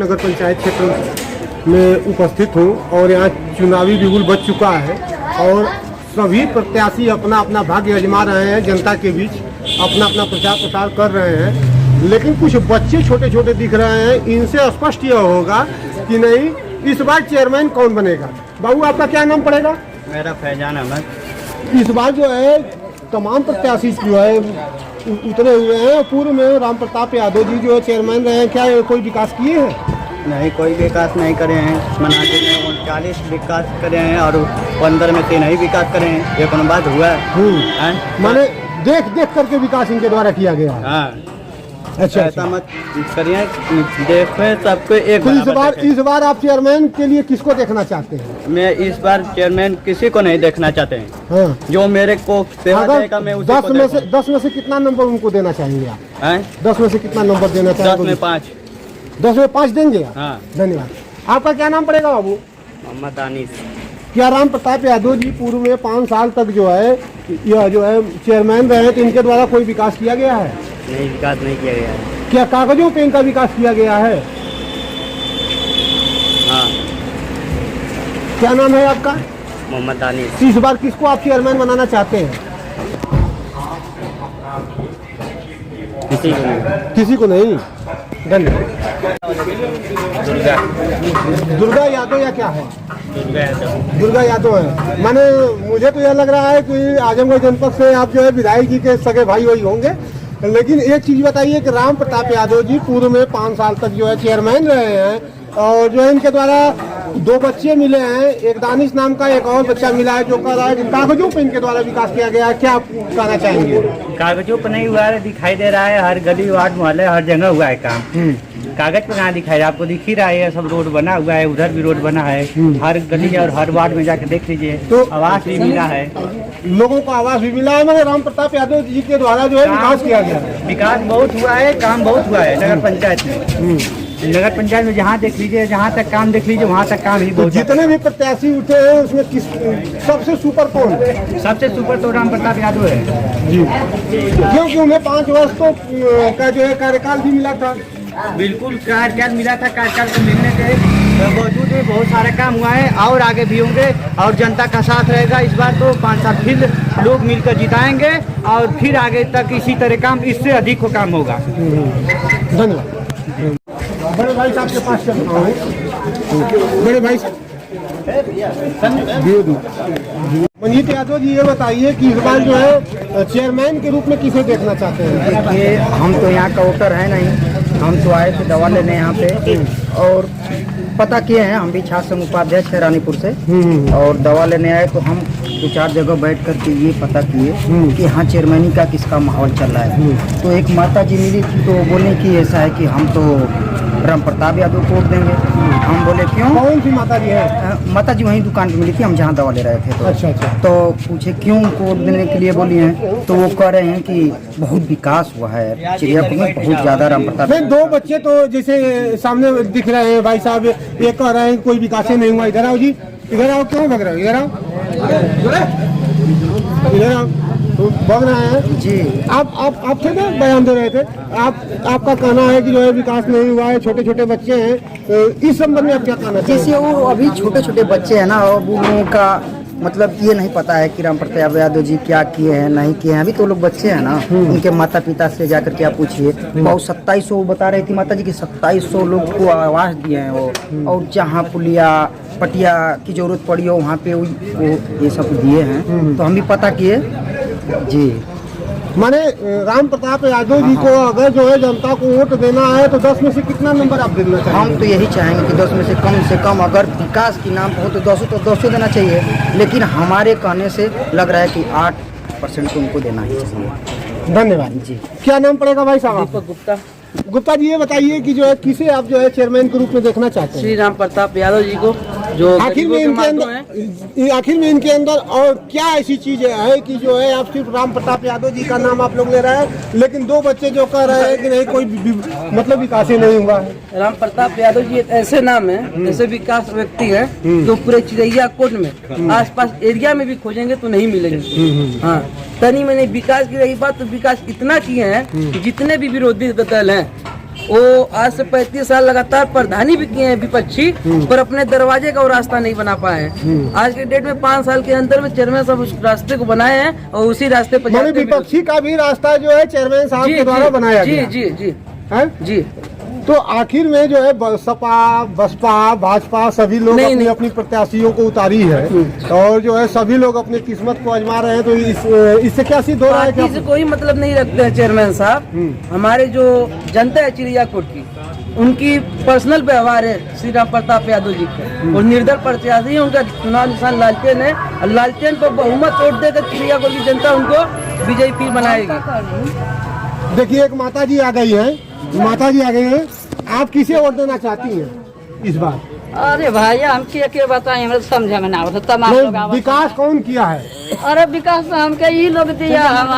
नगर पंचायत क्षेत्र में उपस्थित हूँ और यहाँ चुनावी बिगुल बज चुका है और सभी प्रत्याशी अपना अपना भाग्य आजमा रहे हैं, जनता के बीच अपना अपना प्रचार प्रसार कर रहे हैं। लेकिन कुछ बच्चे छोटे छोटे दिख रहे हैं, इनसे स्पष्ट यह होगा कि नहीं इस बार चेयरमैन कौन बनेगा। बाबू आपका क्या नाम पड़ेगा? मेरा फैजान अहमद। इस बार जो है तमाम प्रत्याशी जो है उतरे हुए हैं। पूर्व में राम प्रताप यादव जी जो है चेयरमैन रहे हैं, क्या कोई विकास किए हैं? नहीं, कोई विकास नहीं करे हैं। मनाली में 39 विकास करे हैं और 15 में 3 ही विकास करे हैं। ये कौन बात हुआ है? माने देख देख करके विकास इनके द्वारा किया गया है। हाँ, अच्छा, ऐसा मत करिए, देखें सबको एक तो इस बार आप चेयरमैन के लिए किसको देखना चाहते हैं? मैं इस बार चेयरमैन किसी को नहीं देखना चाहते हैं। हाँ। जो मेरे को सेवा देगा मैं उसी को 10 में से कितना नंबर उनको देना चाहेंगे आप? 10 में से कितना नंबर देना चाहेंगे? 10 में 5। 10 में 5 देंगे? हाँ। धन्यवाद। आपका क्या नाम पड़ेगा बाबू? मोहम्मद अनीस। क्या राम प्रताप यादव जी पूर्व में 5 साल तक जो है यह जो है चेयरमैन रहे हैं, तो इनके द्वारा कोई विकास किया गया है? नहीं, विकास नहीं किया गया है। क्या कागजों पे इनका विकास किया गया है? हाँ। क्या नाम है आपका? मोहम्मद अनीस। इस बार किसको आप चेयरमैन बनाना चाहते हैं? किसी को नहीं। धन्यवाद। दुर्गा यादव या क्या है? दुर्गा यादव है। माने मुझे तो यह लग रहा है कि आजमगढ़ जनपद से आप जो है विधायक जी के सगे भाई वही होंगे। लेकिन एक चीज बताइए कि राम प्रताप यादव जी पूर्व में 5 साल तक जो है चेयरमैन रहे हैं और जो है इनके द्वारा 2 बच्चे मिले हैं, एक दानिश नाम का, एक और बच्चा मिला है जो कह रहा है कि कागजों पे इनके द्वारा विकास किया गया है। क्या आप कहना चाहेंगे? कागजों पर नहीं हुआ है, दिखाई दे रहा है। हर गली वार्ड मोहल्ले हर जगह हुआ है काम। कागज पे कहाँ दिखाई रहा है? आपको दिख ही रहा है, सब रोड बना हुआ है, उधर भी रोड बना है। हर गली और हर वार्ड में जाके देख लीजिए। तो आवास भी मिला है, लोगों को आवास भी मिला है। मैंने राम प्रताप यादव जी के द्वारा जो है विकास किया गया है। विकास बहुत हुआ है, काम बहुत हुआ है नगर पंचायत में। नगर पंचायत में जहाँ देख लीजिए, जहाँ तक काम देख लीजिए, वहाँ तक काम ही बहुत। जितने भी प्रत्याशी उठे हैं उसमें किस सबसे सुपर कौन? सबसे सुपर तो राम प्रताप यादव है जी, क्योंकि उन्हें 5 वर्ष तो का जो है कार्यकाल भी मिला था। बिल्कुल कार्यकाल मिला था। कार्यकाल को मिलने के बावजूद भी बहुत सारे काम हुआ है और आगे भी होंगे और जनता का साथ रहेगा। इस बार तो 5 साल फिर लोग मिलकर जिताएंगे और फिर आगे तक इसी तरह काम, इससे अधिक काम होगा। धन्यवाद। बड़े भाई साहब के पास चलता हूँ। बड़े भाई मंजीत यादव जी, ये बताइए कि इस बार जो है चेयरमैन के रूप में किसे देखना चाहते हैं? देखिए, हम तो यहाँ का वोटर है नहीं, हम तो आए थे दवा लेने यहाँ पे और पता किए हैं। हम भी छात्र संघ उपाध्यक्ष है रानीपुर से और दवा लेने आए तो हम 2-4 जगह बैठ कर के ये पता किए कि यहाँ चेयरमैनी का किसका माहौल चल रहा है। तो एक माता जी मिली थी तो बोले कि ऐसा है कि हम तो राम प्रताप यादव को वोट देंगे। हम बोले क्यों? कौन सी माता जी है? माता जी वहीं दुकान पे मिली थी, हम जहाँ दवा ले रहे थे। तो अच्छा। तो पूछे क्यों उनको वोट देने के लिए बोली हैं, तो वो कह रहे हैं कि बहुत विकास हुआ है चिड़ियापुर में, बहुत ज्यादा राम प्रताप। 2 बच्चे तो जैसे सामने दिख रहे हैं भाई साहब, ये कह रहे हैं कोई विकास नहीं हुआ। इधर आओ जी, इधर आओ। क्यों भग रहे हो? इधर आओ, इधर आओ। भग रहे हैं जी। आप थे ना, बयान दे रहे थे। आपका कहना है कि जो है विकास नहीं हुआ है, छोटे छोटे बच्चे हैं। इस संबंध में आप क्या कहना चाहिए? जैसे वो अभी छोटे छोटे बच्चे हैं ना, अब उन लोगों का मतलब ये नहीं पता है कि राम प्रताप यादव जी क्या किए हैं नहीं किए हैं। अभी तो लोग बच्चे हैं ना, उनके माता पिता से जाकर के आप पूछिए। बहुत 2700 बता रही थी माता जी की, 2700 लोग को आवास दिए हैं वो। और जहाँ पुलिया पटिया की जरूरत पड़ी हो वहाँ पे वो ये सब दिए हैं। तो हम भी पता किए जी। माने राम प्रताप यादव जी को अगर जो है जनता को वोट देना है तो 10 में से कितना नंबर आप देना चाहिए? हम तो यही चाहेंगे कि 10 में से कम अगर विकास की नाम हो तो 200 देना चाहिए। लेकिन हमारे कहने से लग रहा है कि 8% को उनको देना ही चाहिए। धन्यवाद जी। क्या नाम पड़ेगा भाई साहब? दीपक गुप्ता। गुप्ता जी, ये बताइए कि जो है किसे आप जो है चेयरमैन के रूप में देखना चाहते हैं? श्री राम प्रताप यादव जी को, जो आखिर में इनके अंदर और क्या ऐसी चीज है कि जो है आप सिर्फ राम प्रताप यादव जी का नाम आप लोग ले रहे हैं, लेकिन 2 बच्चे जो कह रहे हैं कि नहीं कोई मतलब विकास ही नहीं हुआ है? राम प्रताप यादव जी एक ऐसे नाम है, ऐसे विकास व्यक्ति है जो पूरे चिड़ैया कोट में आसपास एरिया में भी खोजेंगे तो नहीं मिलेंगे। हाँ, तनी मैंने विकास की रही बात तो विकास इतना किए हैं कि जितने भी विरोधी दल हैं वो आज से 35 साल लगातार प्रधानी भी किए हैं विपक्षी, पर अपने दरवाजे का वो रास्ता नहीं बना पाए हैं। आज के डेट में 5 साल के अंदर में चेयरमैन साहब उस रास्ते को बनाए हैं और उसी रास्ते पर माने विपक्षी का भी रास्ता जो है चेयरमैन साहब के द्वारा बनाया गया। जी जी जी है जी। तो आखिर में जो है सपा बसपा भाजपा सभी लोग अपनी अपनी प्रत्याशियों को उतारी है और जो है सभी लोग अपनी किस्मत को आजमा रहे हैं। तो इससे क्या सिद्ध हो रहा है? पार्टी से कोई मतलब नहीं रखते हैं चेयरमैन साहब। हमारे जो जनता है चिड़ियाकोट की, उनकी पर्सनल व्यवहार है श्री राम प्रताप यादव जी का और निर्दल प्रत्याशी है। उनका चुनाव निशान लालटेन है और लालटेन पर बहुमत वोट देकर चिड़ियाकोट की जनता उनको विजयी फिर बनाएगी। देखिए एक माता जी आ गई है, माता जी आ गई है। आप किसे वोट देना चाहती हैं इस बार? अरे भाई हम के बताएं, हमरा समझे में ना आवत। तमाम लोग आवत। विकास कौन किया है? अरे विकास तो हमके ई लोग दिया, हम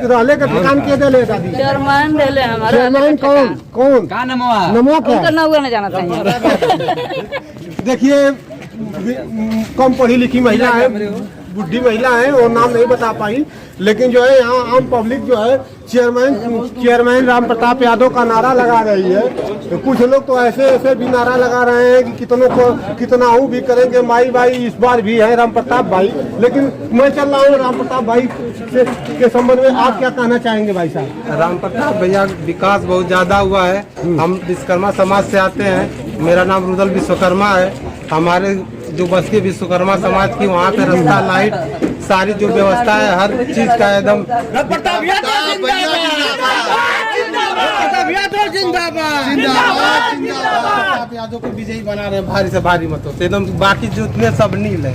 रहले का ठिकान के देले दादी? चेयरमैन देले हमारे। चेयरमैन कौन कौन? का नमवा क्या उनका नाम नहीं जाना चाहिए। देखिए कम पढ़ी लिखी महिला है, बुढ़ी महिला है और नाम नहीं बता पाई, लेकिन जो है यहाँ आम पब्लिक जो है चेयरमैन राम प्रताप यादव का नारा लगा रही है। तो कुछ लोग तो ऐसे भी नारा लगा रहे हैं कि कितनों को कितना हूँ भी करेंगे माई भाई, इस बार भी है राम प्रताप भाई। लेकिन मैं चल रहा हूँ राम प्रताप भाई के संबंध में आप क्या कहना चाहेंगे भाई साहब? राम प्रताप भैया विकास बहुत ज्यादा हुआ है। हम विश्वकर्मा समाज से आते हैं, मेरा नाम रुदल विश्वकर्मा है। हमारे जो बस्ती विश्वकर्मा समाज की वहाँ पे रास्ता लाइट सारी जो व्यवस्था है हर चीज का एकदम यादव को विजयी बना रहे हैं भारी से भारी मतों से। एकदम बाकी जितने सब नील है,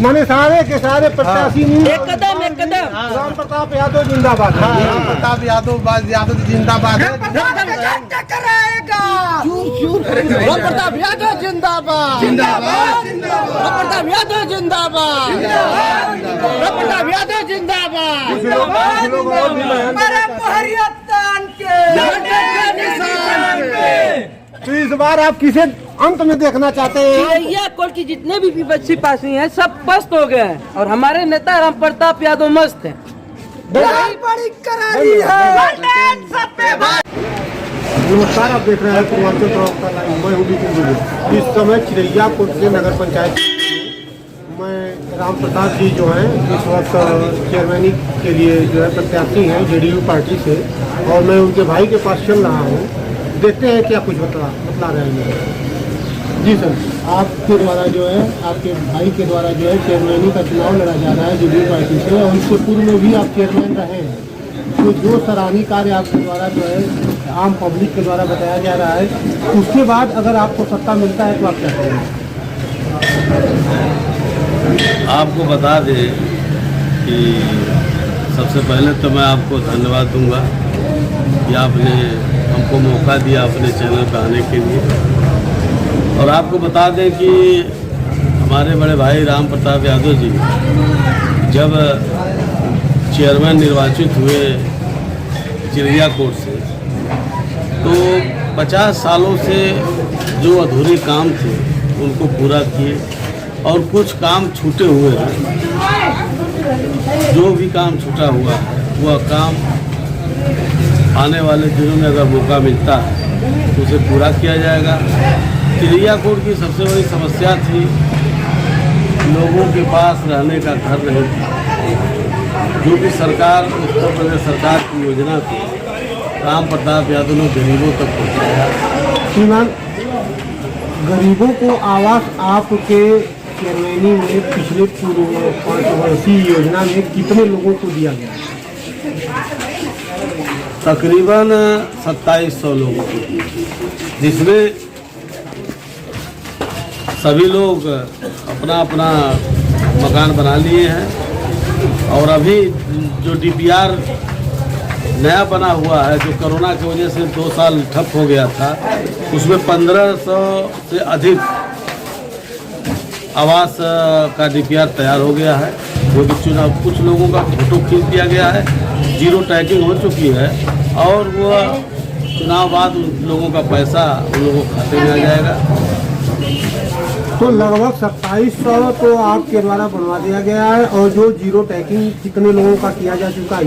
माने सारे के सारे प्रत्याशी एक कदम राम प्रताप यादव जिंदाबाद। राम प्रताप यादव जिंदाबाद है। राम प्रताप यादव जिंदाबाद, राम प्रताप यादव जिंदाबाद, राम प्रताप यादव जिंदाबाद। तो इस बार आप किसे अंत में देखना चाहते हैं? चिड़ियाकोट की जितने भी विपक्षी पार्टी हैं सब पस्त हो गए हैं और हमारे नेता राम प्रताप यादव मस्त हैं। नमस्कार, आप देख रहे हैं पूर्वांचल प्रवक्ता लाइव। मैं हूं बिपिन दुबे। इस समय चिड़ियाकोट के नगर पंचायत मैं राम प्रताप जी जो हैं इस वक्त चेयरमैनी के लिए जो है प्रत्याशी हैं जेडीयू पार्टी से, और मैं उनके भाई के पास चल रहा हूँ। देखते हैं क्या कुछ बतला रहे हैं। जी सर, आपके द्वारा जो है आपके भाई के द्वारा जो है चेयरमैनी का चुनाव लड़ा जा रहा है जेडीयू पार्टी से, और उससे पूर्व में भी आप चेयरमैन रहे हैं। तो जो सराहनीय कार्य आपके द्वारा जो है आम पब्लिक के द्वारा बताया जा रहा है, उसके बाद अगर आपको सत्ता मिलता है तो आप क्या करेंगे? आपको बता दें कि सबसे पहले तो मैं आपको धन्यवाद दूंगा कि आपने हमको मौका दिया अपने चैनल पर आने के लिए। और आपको बता दें कि हमारे बड़े भाई राम प्रताप यादव जी जब चेयरमैन निर्वाचित हुए चिड़ियाकोट से, तो 50 सालों से जो अधूरे काम थे उनको पूरा किए, और कुछ काम छूटे हुए हैं। जो भी काम छूटा हुआ है वह काम आने वाले दिनों में अगर मौका मिलता है तो उसे पूरा किया जाएगा। चिड़ियाकोट की सबसे बड़ी समस्या थी लोगों के पास रहने का घर नहीं था, जो कि सरकार उत्तर प्रदेश सरकार की योजना थी राम प्रताप यादव ने गरीबों तक पहुँचाया। श्रीमान, गरीबों को आवास आपके चेयरमैनी में पिछले पूर्व 5 वर्षीय योजना में कितने लोगों को दिया गया? तकरीबन 2700 लोगों को, जिसमें सभी लोग अपना अपना मकान बना लिए हैं। और अभी जो डीपीआर नया बना हुआ है, जो कोरोना की वजह से 2 साल ठप हो गया था, उसमें 1500 से अधिक आवास का डीपीआर तैयार हो गया है, जो कि चुनाव कुछ लोगों का फोटो खींच दिया गया है, जीरो टैगिंग हो चुकी है, और वह चुनाव बाद उन लोगों का पैसा उन लोगों के खाते में आ जाएगा। तो लगभग 2700 तो आपके द्वारा बनवा दिया गया है, और जो जीरो टैगिंग कितने लोगों का किया जा चुका है?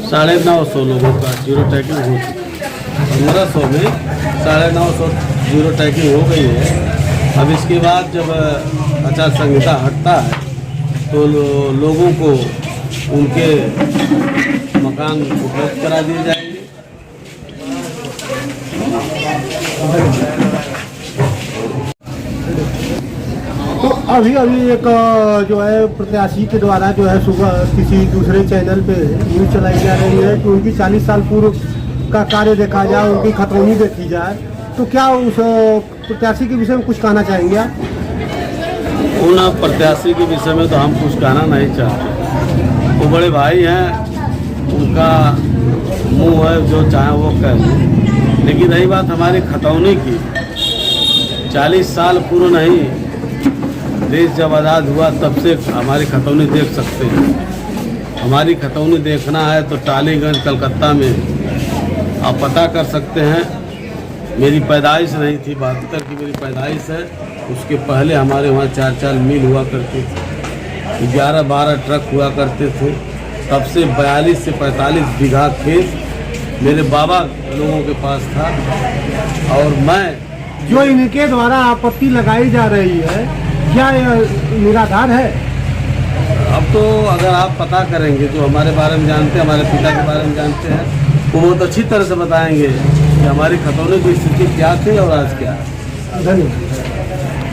950 लोगों का जीरो टैगिंग हो चुका है। 1500 में 950 जीरो टैगिंग हो गई है। अब इसके बाद जब आचार संहिता हटता है तो लोगों को उनके मकान उपलब्ध करा दिए जाएंगे। तो अभी एक जो है प्रत्याशी के द्वारा जो है सुबह किसी दूसरे चैनल पे न्यूज चलाई जा रही है कि उनकी 40 साल पूर्व का कार्य देखा जाए, उनकी खतौनी देखी जाए, तो क्या उस प्रत्याशी के विषय में कुछ कहना चाहेंगे आप? उन प्रत्याशी के विषय में तो हम कुछ कहना नहीं चाहते। वो बड़े भाई हैं, उनका मुंह है, जो चाहे वो कह लें। लेकिन रही बात हमारी खतौनी की, 40 साल पूर्व नहीं, देश जब आज़ाद हुआ तब से हमारी खतौनी देख सकते हैं। हमारी खतौनी देखना है तो टालीगंज कलकत्ता में आप पता कर सकते हैं। मेरी पैदाइश नहीं थी, 72 की मेरी पैदाइश है। उसके पहले हमारे वहाँ 4-4 मिल हुआ करते थे, 11-12 ट्रक हुआ करते थे। तब से 42 से 45 बीघा खेत मेरे बाबा लोगों के पास था। और मैं जो इनके द्वारा आपत्ति लगाई जा रही है, क्या यह निराधार है? अब तो अगर आप पता करेंगे, जो हमारे बारे में जानते हैं, हमारे पिता के बारे में जानते हैं, वो बहुत अच्छी तरह से बताएंगे कि हमारी खतौनी की स्थिति क्या थी और आज क्या है। धन्यवाद।